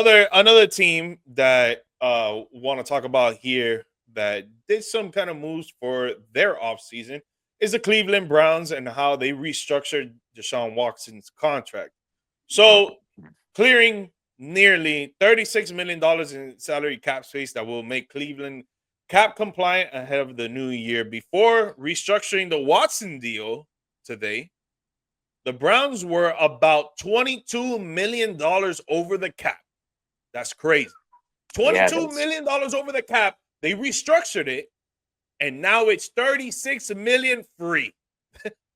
another team that want to talk about here that did some kind of moves for their offseason is the Cleveland Browns and how they restructured Deshaun Watson's contract. So clearing nearly $36 million in salary cap space that will make Cleveland cap compliant ahead of the new year. Before restructuring the Watson deal today, the Browns were about $22 million over the cap. That's crazy. $22 million over the cap. They restructured it, and now it's $36 million free.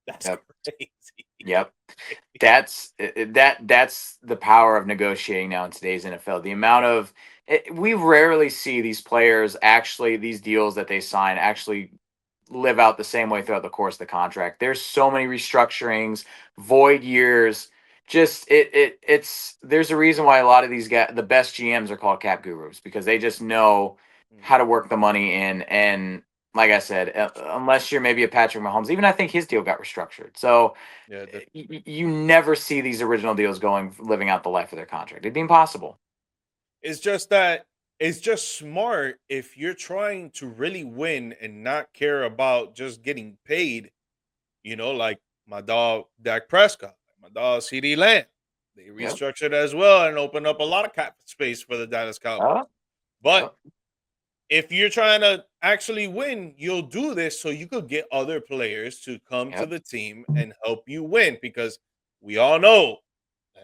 That's crazy. Yep. That's the power of negotiating now in today's NFL. The amount of we rarely see these players actually, these deals that they sign actually live out the same way throughout the course of the contract. There's so many restructurings, void years. Just it's there's a reason why a lot of these guys, the best GMs, are called cap gurus, because they just know how to work the money in. And like I said, unless you're maybe a Patrick Mahomes, even I think his deal got restructured. So Yeah, you never see these original deals living out the life of their contract. It'd be impossible. It's just that it's just smart if you're trying to really win and not care about just getting paid. Like my dog Dak Prescott, my dog CD Lamb. They restructured as well and opened up a lot of cap space for the Dallas Cowboys. But if you're trying to actually win, you'll do this so you could get other players to come to the team and help you win, because we all know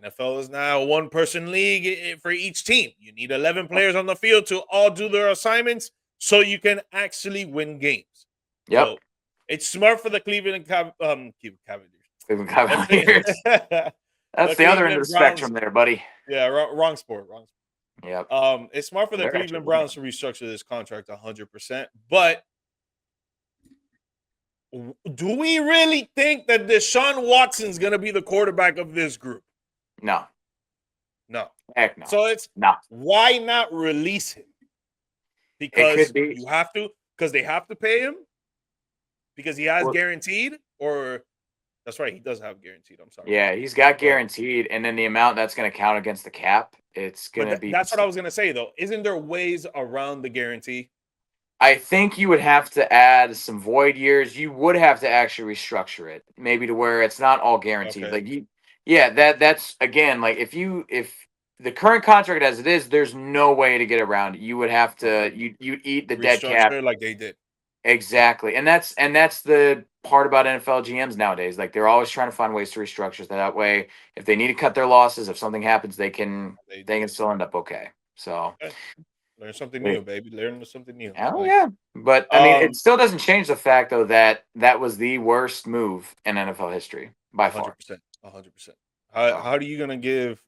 NFL is now a one-person league for each team. You need 11 players on the field to all do their assignments so you can actually win games. Yep. So it's smart for the Cleveland Cavaliers. Cleveland Cavaliers. That's the other end of the spectrum there, buddy. Yeah, wrong sport. Yep. It's smart for the Cleveland Browns to restructure this contract 100%. But do we really think that Deshaun Watson's going to be the quarterback of this group? No. Heck no. So why not release him? Because you have to, because they have to pay him? Because he has guaranteed? Or that's right, he does have guaranteed. I'm sorry. Yeah, he's got guaranteed, and then the amount that's going to count against the cap, it's going to be. That's what I was going to say, though. Isn't there ways around the guarantee? I think you would have to add some void years. You would have to actually restructure it, maybe to where it's not all guaranteed. Okay. Like that's again, like if the current contract as it is, there's no way to get around it. You would have to you eat the dead cap like they did. Exactly. And that's the part about NFL GMs nowadays. Like, they're always trying to find ways to restructure so that way if they need to cut their losses, if something happens, they can still end up okay. So learn something new, baby. Learn something new. Oh yeah. But I mean, it still doesn't change the fact though that was the worst move in NFL history by far. 100%. How are you going to give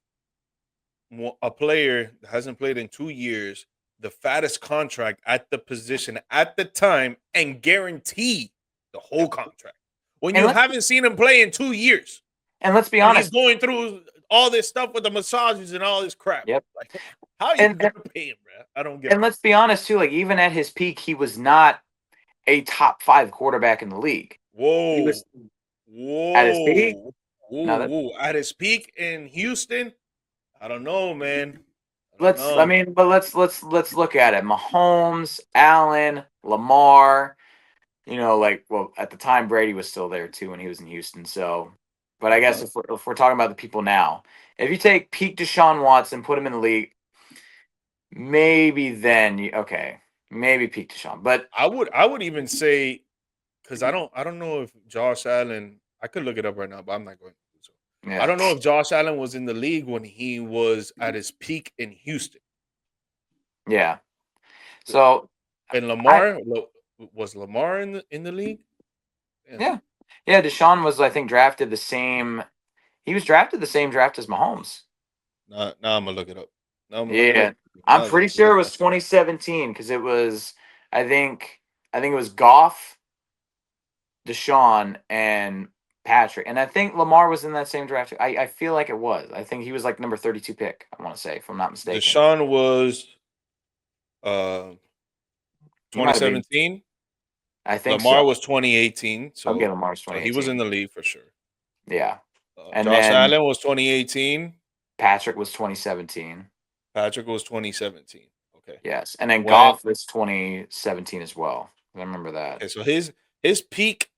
a player that hasn't played in 2 years the fattest contract at the position at the time and guarantee the whole contract when you haven't seen him play in 2 years? And let's be honest, he's going through all this stuff with the massages and all this crap. Yep. Like, how are you going to pay him, bro? I don't get it. And let's be honest too, like, even at his peak, he was not a top 5 quarterback in the league. Whoa. At his peak? At his peak in Houston? I don't know, man. Let's look at it. Mahomes, Allen, Lamar, at the time Brady was still there too when he was in Houston. So, but I guess if we're talking about the people now, if you take peak Deshaun Watson, put him in the league, maybe then maybe peak Deshaun. But I would even say, because I don't know if Josh Allen, I could look it up right now, but I'm not going to. Yeah. I don't know if Josh Allen was in the league when he was at his peak in Houston. Yeah. So, and Lamar was Lamar in the league? Yeah. Deshaun was, I think, drafted the same. He was drafted the same draft as Mahomes. Now I'm gonna look it up. I'm pretty sure it was 2017 because it was. I think it was Goff, Deshaun, and Patrick, and I think Lamar was in that same draft. I feel like it was. I think he was like number 32 pick. I want to say, if I'm not mistaken. Deshaun was 2017. I think Lamar was 2018. So okay, Lamar's 2018. So he was in the league for sure. Yeah. And Josh Allen was 2018. Patrick was 2017. Patrick was 2017. Okay. Yes, and then When Goff was 2017 as well. I remember that. okay, so his peak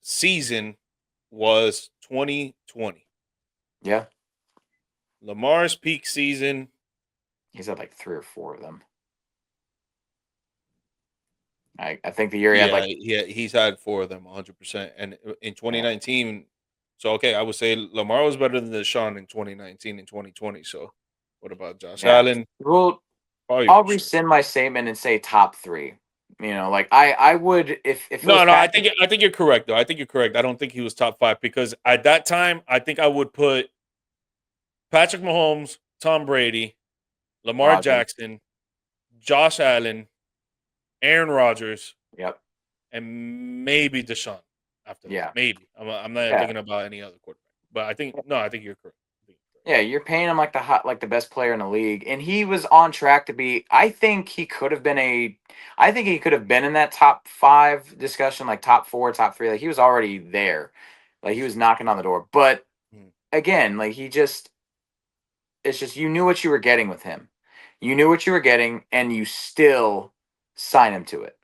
season was 2020. Yeah, Lamar's peak season, he's had like 3 or 4 of them. I think the year he had yeah, like he's had 4 of them 100%. And in yeah, 2019, so okay, I would say Lamar was better than Deshaun in 2019 and 2020. So what about Josh yeah. Allen? Well, Probably I'll for sure. rescind my statement and say top 3. You know, like I would if it was No, no, Patrick. I think you're correct though. I think you're correct. I don't think he was top 5 because at that time, I think I would put Patrick Mahomes, Tom Brady, Lamar Roger. Jackson, Josh Allen, Aaron Rodgers, Yep. and maybe Deshaun after that. Yeah. Maybe. I'm not Yeah. thinking about any other quarterback. But I think no, I think you're correct. I think you're correct. Yeah, you're paying him like the best player in the league, and he was on track to be. I think he could have been I think he could have been in that top 5 discussion, like top 4, top 3. Like he was already there, like he was knocking on the door. But Mhm. again, like it's just you knew what you were getting with him. You knew what you were getting, and you still sign him to it.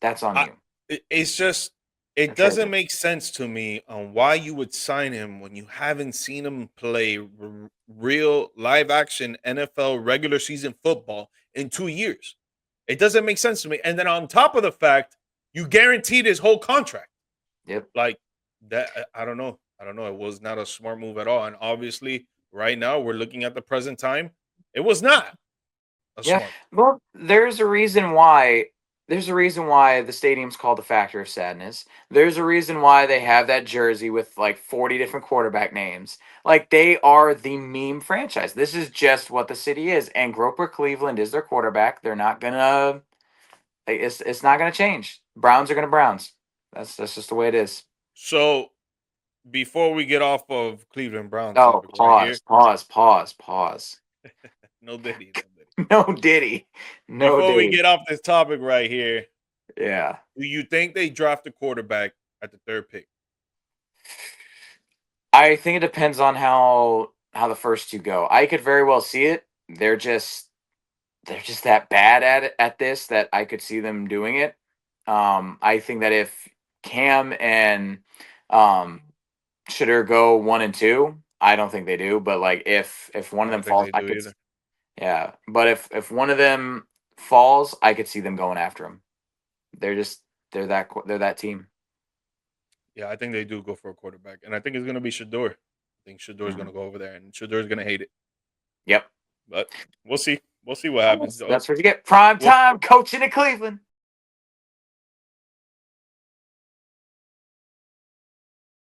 That's on I, you. it's just Or it trade doesn't him. make sense to me on why you would sign him when you haven't seen him play real live action NFL regular season football in 2 years. It doesn't make sense to me. And then on top of the fact, you guaranteed his whole contract. Yep. Like that, I don't know. I don't know. It was not a smart move at all. And obviously, right now we're looking at the present time. It was not a Yeah. smart. Well, there's a reason why. There's a reason why the stadium's called the Factor of Sadness. There's a reason why they have that jersey with like 40 different quarterback names. Like they are the meme franchise. This is just what the city is. And Groper Cleveland is their quarterback. They're not gonna. It's not gonna change. Browns are gonna Browns. That's just the way it is. So before we get off of Cleveland Brown Oh, topic right here, pause. no Diddy, no Diddy. No Diddy. No Before we Diddy. get off this topic right here, Yeah. do you think they draft a quarterback at the 3rd pick? I think it depends on how the first 2 go. I could very well see it. They're just that bad at it at this that I could see them doing it. I think that if Cam and um Shedeur go 1 and 2, I don't think they do. But like if one I of them don't think falls, they I do could either. yeah. But if one of them falls, I could see them going after him. They're just they're that team. Yeah, I think they do go for a quarterback, and I think it's going to be Shador. I think Shador is going Mhm. to go over there, and Shador is going to hate it. Yep. But we'll see. We'll see what Oh, happens. that's what you get. Prime We'll time coaching in Cleveland.